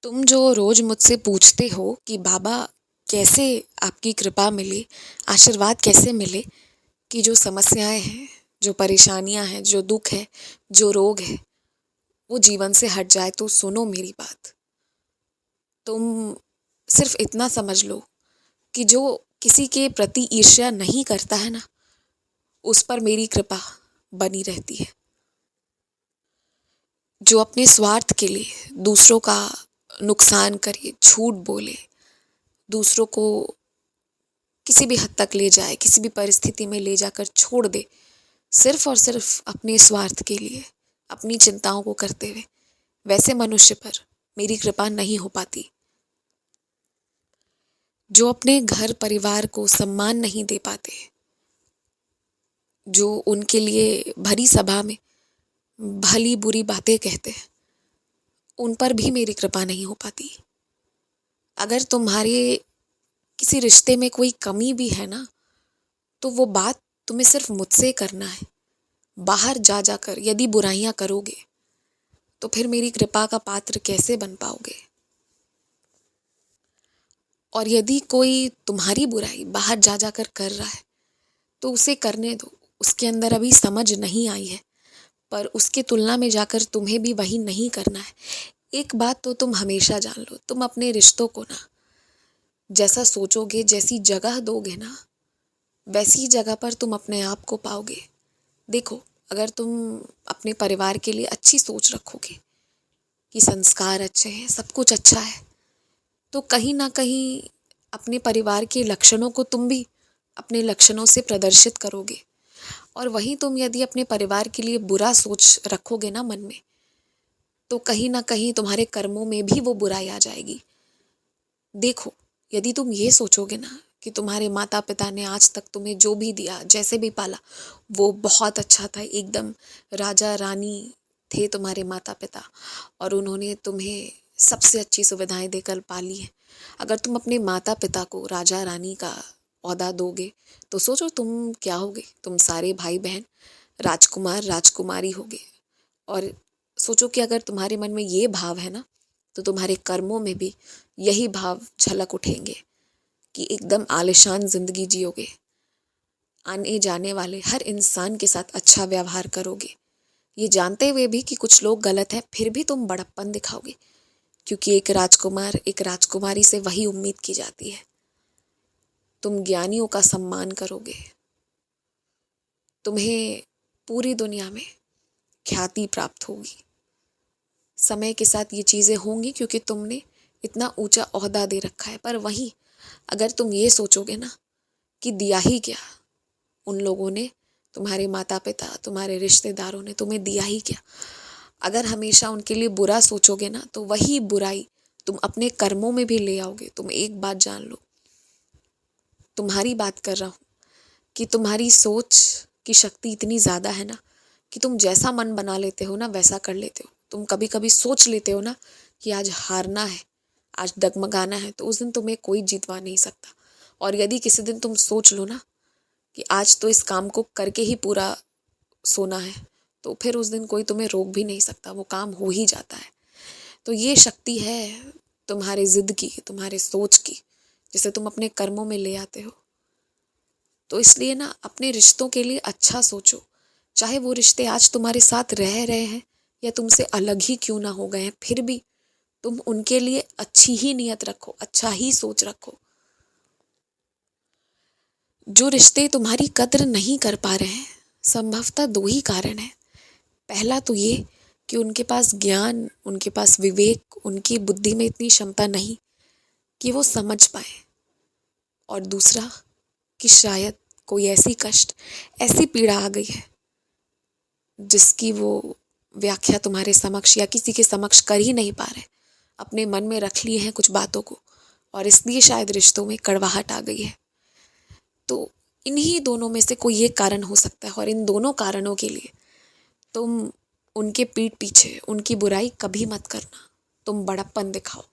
तुम जो रोज़ मुझसे पूछते हो कि बाबा कैसे आपकी कृपा मिले, आशीर्वाद कैसे मिले कि जो समस्याएँ हैं, जो परेशानियाँ हैं, जो दुःख है, जो रोग है, वो जीवन से हट जाए तो सुनो मेरी बात। तुम सिर्फ़ इतना समझ लो कि जो किसी के प्रति ईर्ष्या नहीं करता है ना, उस पर मेरी कृपा बनी रहती है। जो अपने स्वार्थ के लिए दूसरों का नुकसान करे, झूठ बोले, दूसरों को किसी भी हद तक ले जाए, किसी भी परिस्थिति में ले जाकर छोड़ दे, सिर्फ और सिर्फ अपने स्वार्थ के लिए, अपनी चिंताओं को करते हुए, वैसे मनुष्य पर मेरी कृपा नहीं हो पाती। जो अपने घर परिवार को सम्मान नहीं दे पाते, जो उनके लिए भरी सभा में भली बुरी बातें कहते हैं, उन पर भी मेरी कृपा नहीं हो पाती। अगर तुम्हारे किसी रिश्ते में कोई कमी भी है ना, तो वो बात तुम्हें सिर्फ मुझसे करना है। बाहर जा जाकर यदि बुराइयां करोगे तो फिर मेरी कृपा का पात्र कैसे बन पाओगे। और यदि कोई तुम्हारी बुराई बाहर जा जाकर कर रहा है तो उसे करने दो, उसके अंदर अभी समझ नहीं आई है, पर उसके तुलना में जाकर तुम्हें भी वही नहीं करना है। एक बात तो तुम हमेशा जान लो, तुम अपने रिश्तों को ना जैसा सोचोगे, जैसी जगह दोगे ना, वैसी जगह पर तुम अपने आप को पाओगे। देखो, अगर तुम अपने परिवार के लिए अच्छी सोच रखोगे कि संस्कार अच्छे हैं, सब कुछ अच्छा है, तो कहीं ना कहीं अपने परिवार के लक्षणों को तुम भी अपने लक्षणों से प्रदर्शित करोगे। और वहीं तुम यदि अपने परिवार के लिए बुरा सोच रखोगे ना मन में, तो कहीं ना कहीं तुम्हारे कर्मों में भी वो बुराई आ जाएगी। देखो, यदि तुम ये सोचोगे ना कि तुम्हारे माता पिता ने आज तक तुम्हें जो भी दिया, जैसे भी पाला, वो बहुत अच्छा था, एकदम राजा रानी थे तुम्हारे माता पिता, और उन्होंने तुम्हें सबसे अच्छी सुविधाएं देकर पाली है। अगर तुम अपने माता पिता को राजा रानी का ओहदा दोगे तो सोचो तुम क्या होगे। तुम सारे भाई बहन राजकुमार राजकुमारी होगे। और सोचो कि अगर तुम्हारे मन में ये भाव है ना, तो तुम्हारे कर्मों में भी यही भाव झलक उठेंगे कि एकदम आलिशान जिंदगी जियोगे, आने जाने वाले हर इंसान के साथ अच्छा व्यवहार करोगे, ये जानते हुए भी कि कुछ लोग गलत हैं, फिर भी तुम बड़प्पन दिखाओगे, क्योंकि एक राजकुमार एक राजकुमारी से वही उम्मीद की जाती है। तुम ज्ञानियों का सम्मान करोगे, तुम्हें पूरी दुनिया में ख्याति प्राप्त होगी। समय के साथ ये चीज़ें होंगी क्योंकि तुमने इतना ऊंचा ओहदा दे रखा है। पर वहीं अगर तुम ये सोचोगे ना कि दिया ही क्या, उन लोगों ने, तुम्हारे माता पिता, तुम्हारे रिश्तेदारों ने तुम्हें दिया ही क्या, अगर हमेशा उनके लिए बुरा सोचोगे ना, तो वही बुराई तुम अपने कर्मों में भी ले आओगे। तुम एक बात जान लो, तुम्हारी बात कर रहा हूँ, कि तुम्हारी सोच की शक्ति इतनी ज़्यादा है ना कि तुम जैसा मन बना लेते हो ना वैसा कर लेते हो। तुम कभी कभी सोच लेते हो ना कि आज हारना है, आज डगमगाना है, तो उस दिन तुम्हें कोई जितवा नहीं सकता। और यदि किसी दिन तुम सोच लो ना कि आज तो इस काम को करके ही पूरा सोना है, तो फिर उस दिन कोई तुम्हें रोक भी नहीं सकता, वो काम हो ही जाता है। तो ये शक्ति है तुम्हारे जिद की, तुम्हारे सोच की, जिसे तुम अपने कर्मों में ले आते हो। तो इसलिए ना अपने रिश्तों के लिए अच्छा सोचो, चाहे वो रिश्ते आज तुम्हारे साथ रह रहे हैं या तुमसे अलग ही क्यों ना हो गए हैं, फिर भी तुम उनके लिए अच्छी ही नियत रखो, अच्छा ही सोच रखो। जो रिश्ते तुम्हारी कद्र नहीं कर पा रहे हैं, संभवतः दो ही कारण है। पहला तो ये कि उनके पास ज्ञान, उनके पास विवेक, उनकी बुद्धि में इतनी क्षमता नहीं कि वो समझ पाए। और दूसरा कि शायद कोई ऐसी कष्ट, ऐसी पीड़ा आ गई है जिसकी वो व्याख्या तुम्हारे समक्ष या किसी के समक्ष कर ही नहीं पा रहे, अपने मन में रख लिए हैं कुछ बातों को, और इसलिए शायद रिश्तों में कड़वाहट आ गई है। तो इन्हीं दोनों में से कोई एक कारण हो सकता है, और इन दोनों कारणों के लिए तुम उनके पीठ पीछे उनकी बुराई कभी मत करना, तुम बड़प्पन दिखाओ।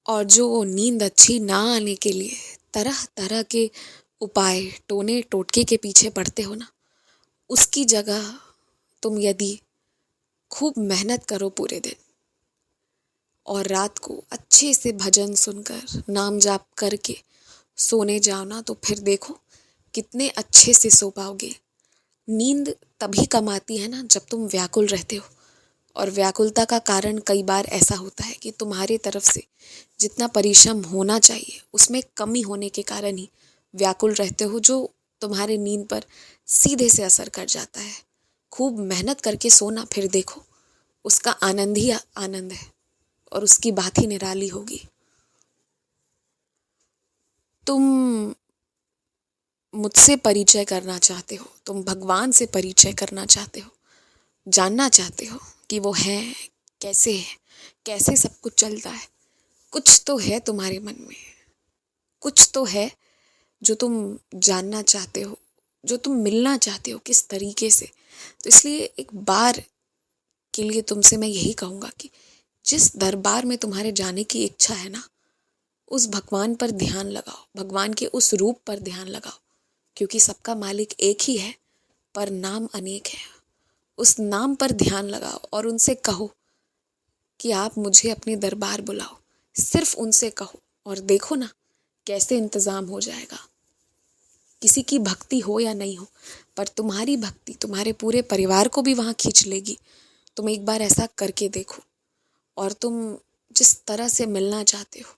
और जो नींद अच्छी ना आने के लिए तरह तरह के उपाय, टोने टोटके के पीछे पड़ते हो ना, उसकी जगह तुम यदि खूब मेहनत करो पूरे दिन, और रात को अच्छे से भजन सुनकर नाम जाप करके सोने जाओ ना, तो फिर देखो कितने अच्छे से सो पाओगे। नींद तभी कम आती है ना जब तुम व्याकुल रहते हो, और व्याकुलता का कारण कई बार ऐसा होता है कि तुम्हारी तरफ से जितना परिश्रम होना चाहिए उसमें कमी होने के कारण ही व्याकुल रहते हो, जो तुम्हारे नींद पर सीधे से असर कर जाता है। खूब मेहनत करके सोना, फिर देखो उसका आनंद ही आनंद है और उसकी बात ही निराली होगी। तुम मुझसे परिचय करना चाहते हो, तुम भगवान से परिचय करना चाहते हो, जानना चाहते हो कि वो है कैसे है, कैसे सब कुछ चलता है। कुछ तो है तुम्हारे मन में, कुछ तो है जो तुम जानना चाहते हो, जो तुम मिलना चाहते हो, किस तरीके से। तो इसलिए एक बार के लिए तुमसे मैं यही कहूँगा कि जिस दरबार में तुम्हारे जाने की इच्छा है ना, उस भगवान पर ध्यान लगाओ, भगवान के उस रूप पर ध्यान लगाओ, क्योंकि सबका मालिक एक ही है पर नाम अनेक है। उस नाम पर ध्यान लगाओ और उनसे कहो कि आप मुझे अपने दरबार बुलाओ। सिर्फ उनसे कहो और देखो ना कैसे इंतज़ाम हो जाएगा। किसी की भक्ति हो या नहीं हो, पर तुम्हारी भक्ति तुम्हारे पूरे परिवार को भी वहाँ खींच लेगी। तुम एक बार ऐसा करके देखो, और तुम जिस तरह से मिलना चाहते हो,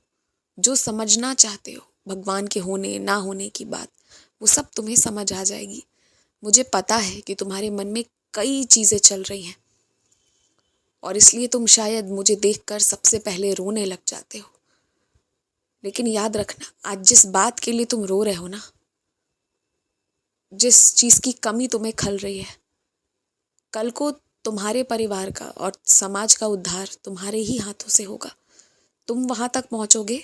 जो समझना चाहते हो भगवान के होने ना होने की बात, वो सब तुम्हें समझ आ जाएगी। मुझे पता है कि तुम्हारे मन में कई चीज़ें चल रही हैं और इसलिए तुम शायद मुझे देखकर सबसे पहले रोने लग जाते हो। लेकिन याद रखना, आज जिस बात के लिए तुम रो रहे हो ना, जिस चीज़ की कमी तुम्हें खल रही है, कल को तुम्हारे परिवार का और समाज का उद्धार तुम्हारे ही हाथों से होगा। तुम वहाँ तक पहुँचोगे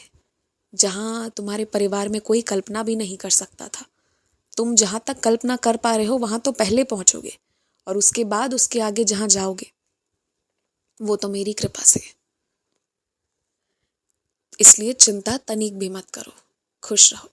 जहाँ तुम्हारे परिवार में कोई कल्पना भी नहीं कर सकता था। तुम जहाँ तक कल्पना कर पा रहे हो वहाँ तो पहले पहुँचोगे, और उसके बाद उसके आगे जहाँ जाओगे वो तो मेरी कृपा से। इसलिए चिंता तनिक भी मत करो, खुश रहो।